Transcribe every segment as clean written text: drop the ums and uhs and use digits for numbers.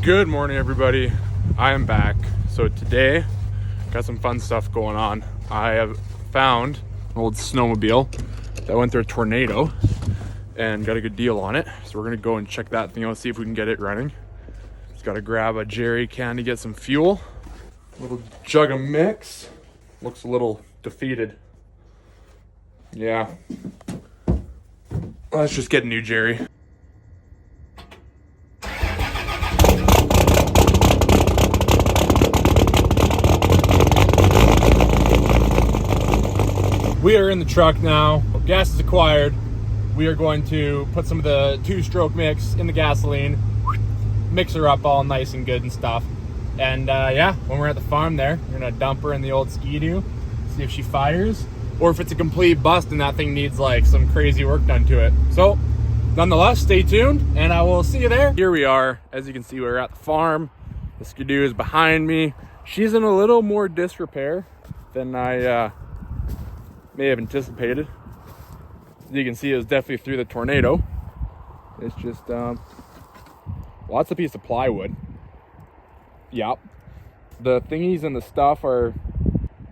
Good morning, everybody. I am back. So today, got some fun stuff going on. I have found an old snowmobile that went through a tornado and got a good deal on it. So we're gonna go and check that thing out, see if we can get it running. Just gotta grab a jerry can to get some fuel. A little jug of mix. Looks a little defeated. Yeah. Let's just get a new jerry. We are in the truck now. Gas is acquired. We are going to put some of the two-stroke mix in the gasoline, mix her up all nice and good and stuff. And yeah, when we're at the farm there, we're gonna dump her in the old Ski-Doo, see if she fires, or if it's a complete bust and that thing needs like some crazy work done to it. So, nonetheless, stay tuned and I will see you there. Here we are. As you can see, we're at the farm. The Ski-Doo is behind me. She's in a little more disrepair than I may have anticipated. As you can see, it was definitely through the tornado. It's just lots of piece of plywood. Yep. The thingies and the stuff are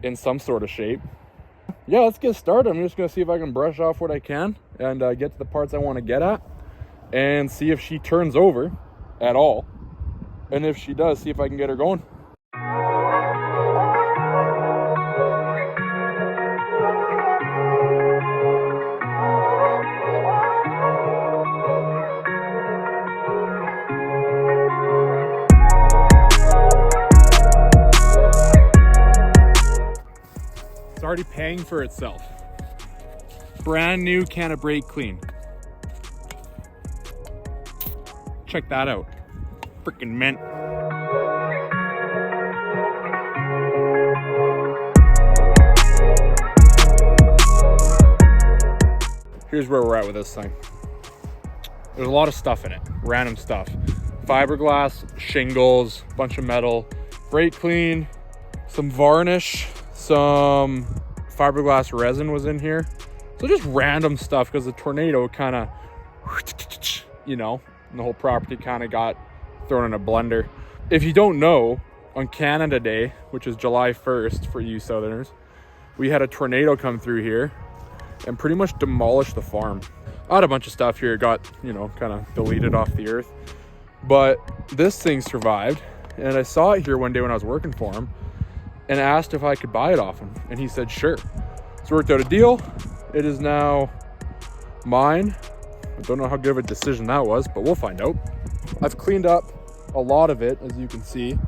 in some sort of shape. Yeah, let's get started. I'm just gonna see if I can brush off what I can and get to the parts I want to get at and see if she turns over at all. And if she does, see if I can get her going. Already paying for itself. Brand new can of brake clean. Check that out. Freaking mint. Here's where we're at with this thing. There's a lot of stuff in it, random stuff. Fiberglass, shingles, bunch of metal, brake clean, some varnish, some fiberglass resin was in here. So just random stuff because the tornado kind of, you know, and the whole property kind of got thrown in a blender. If you don't know, on Canada Day, which is July 1st for you Southerners, we had a tornado come through here and pretty much demolished the farm. I had a bunch of stuff here, got, you know, kind of deleted off the earth. But this thing survived. And I saw it here one day when I was working for him and asked if I could buy it off him. And he said, sure. So worked out a deal. It is now mine. I don't know how good of a decision that was, but we'll find out. I've cleaned up a lot of it, as you can see.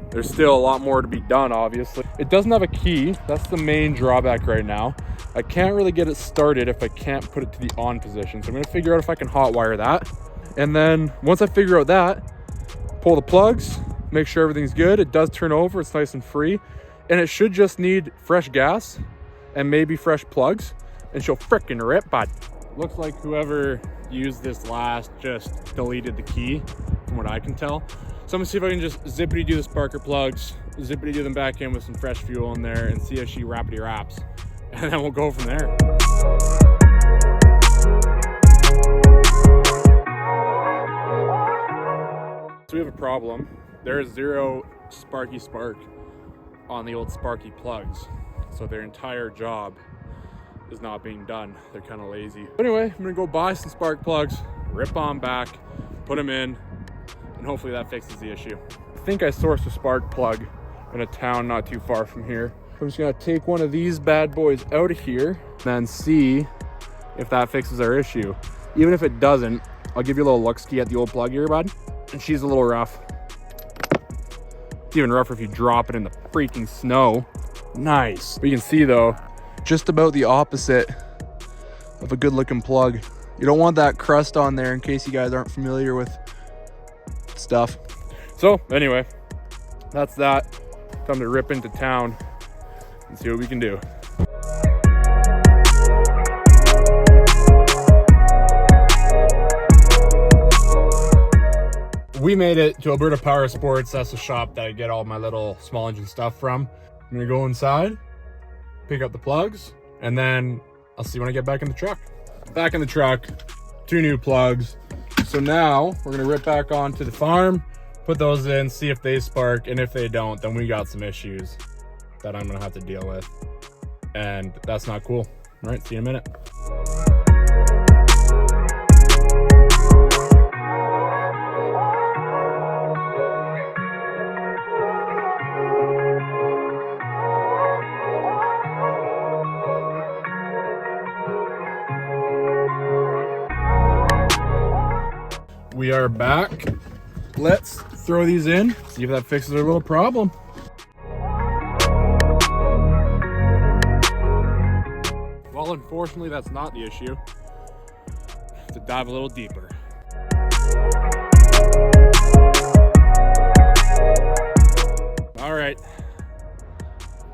There's still a lot more to be done, obviously. It doesn't have a key. That's the main drawback right now. I can't really get it started if I can't put it to the on position. So I'm gonna figure out if I can hotwire that. And then once I figure out that, pull the plugs, make sure everything's good. It does turn over, it's nice and free. And it should just need fresh gas and maybe fresh plugs. And she'll frickin' rip, bud. Looks like whoever used this last just deleted the key, from what I can tell. So I'm gonna see if I can just zippity do the sparker plugs, zippity do them back in with some fresh fuel in there and see if she rapidy wraps. And then we'll go from there. So we have a problem. There is zero sparky spark on the old sparky plugs. So their entire job is not being done. They're kind of lazy. But anyway, I'm gonna go buy some spark plugs, rip on back, put them in, and hopefully that fixes the issue. I think I sourced a spark plug in a town not too far from here. I'm just gonna take one of these bad boys out of here and then see if that fixes our issue. Even if it doesn't, I'll give you a little look-ski at the old plug here, bud. And she's a little rough. It's even rougher if you drop it in the freaking snow. Nice. But you can see though, just about the opposite of a good looking plug. You don't want that crust on there in case you guys aren't familiar with stuff. So anyway, that's that. Time to rip into town and see what we can do. We made it to Alberta Power Sports. That's the shop that I get all my little small engine stuff from. I'm gonna go inside, pick up the plugs, and then I'll see when I get back in the truck. Back in the truck, 2 new plugs. So now we're gonna rip back onto the farm, put those in, see if they spark, and if they don't, then we got some issues that I'm gonna have to deal with. And that's not cool. All right, see you in a minute. We are back. Let's throw these in, see if that fixes our little problem. Well, unfortunately, that's not the issue. Have to dive a little deeper. All right,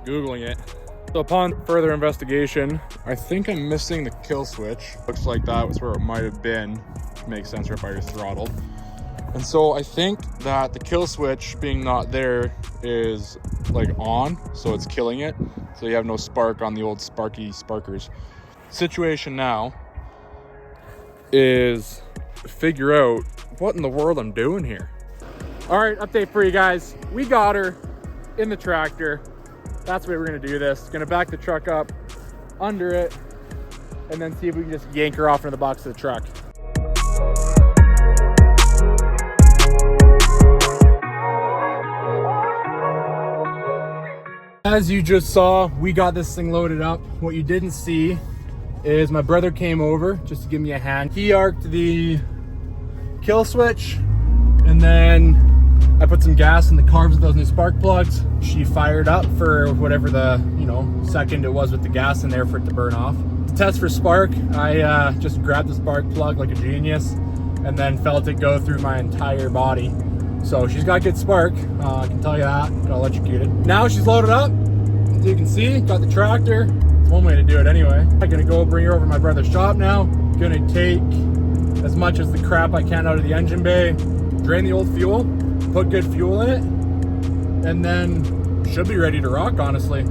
Googling it. So upon further investigation, I think I'm missing the kill switch. Looks like that was where it might have been. Makes sense right by your throttle. And so I think that the kill switch being not there is like on, so it's killing it. So you have no spark on the old sparky sparkers. Situation now is figure out what in the world I'm doing here. All right, update for you guys. We got her in the tractor. That's the way we're gonna do this. Gonna back the truck up under it and then see if we can just yank her off into the box of the truck. As you just saw, we got this thing loaded up. What you didn't see is my brother came over just to give me a hand. He arced the kill switch, and then I put some gas in the carbs with those new spark plugs. She fired up for whatever the, second it was with the gas in there for it to burn off. To test for spark, I just grabbed the spark plug like a genius and then felt it go through my entire body. So she's got good spark, I can tell you that. Got electrocuted. Now she's loaded up. As you can see, got the tractor. It's one way to do it anyway. I'm gonna go bring her over to my brother's shop now. Gonna take as much as the crap I can out of the engine bay, drain the old fuel, put good fuel in it, and then should be ready to rock, honestly.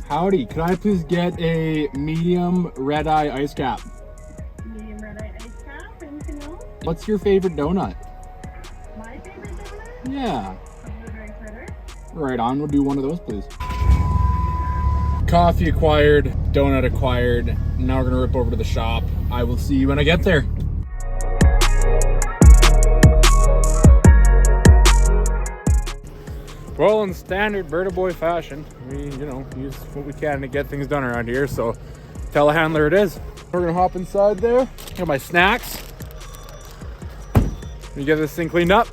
Howdy, could I please get a medium red-eye ice cap? Medium red-eye ice cap, anything else? What's your favorite donut? My favorite donut? Yeah. Blueberry fritter. Right on, we'll do one of those, please. Coffee acquired, donut acquired. Now we're gonna rip over to the shop. I will see you when I get there. Well, in standard Berta Boy fashion, we, use what we can to get things done around here. So, telehandler it is. We're gonna hop inside there. Got my snacks. We get this thing cleaned up.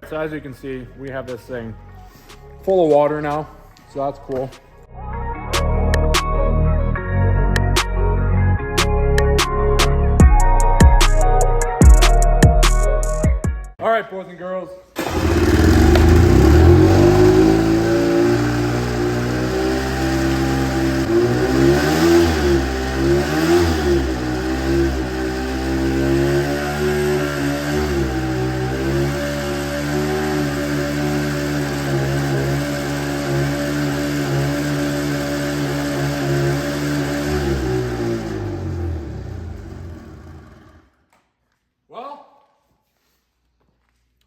So as you can see, we have this thing full of water now, so that's cool. All right, boys and girls.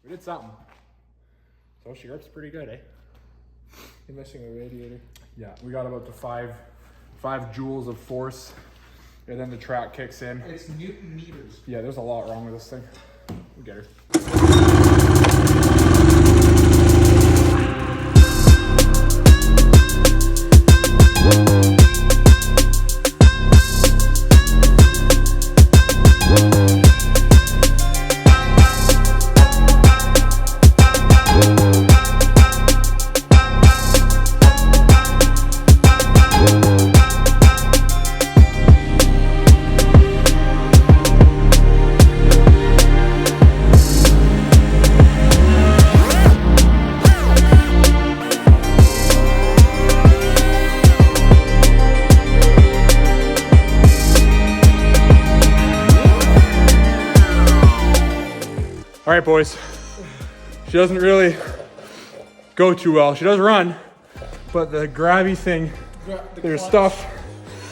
We did something. So she rips pretty good, eh? You're missing a radiator. Yeah, we got about to five joules of force, and then the track kicks in. It's Newton meters. Yeah, there's a lot wrong with this thing. We get her. All right, boys. She doesn't really go too well. She does run, but the grabby thing, their stuff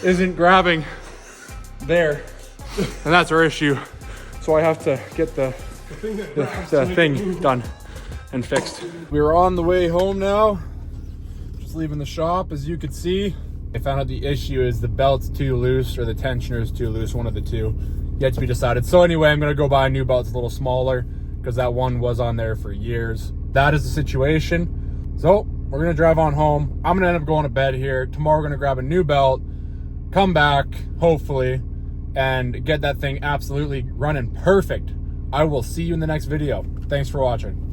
isn't grabbing there. And that's our issue. So I have to get the thing done and fixed. We're on the way home now. Just leaving the shop, as you could see. I found out the issue is the belt's too loose or the tensioner is too loose, one of the two. Yet to be decided. So anyway, I'm gonna go buy a new belt. It's a little smaller because that one was on there for years. That is the situation. So we're gonna drive on home. I'm gonna end up going to bed here. Tomorrow we're gonna grab a new belt, come back, hopefully, and get that thing absolutely running perfect. I will see you in the next video. Thanks for watching.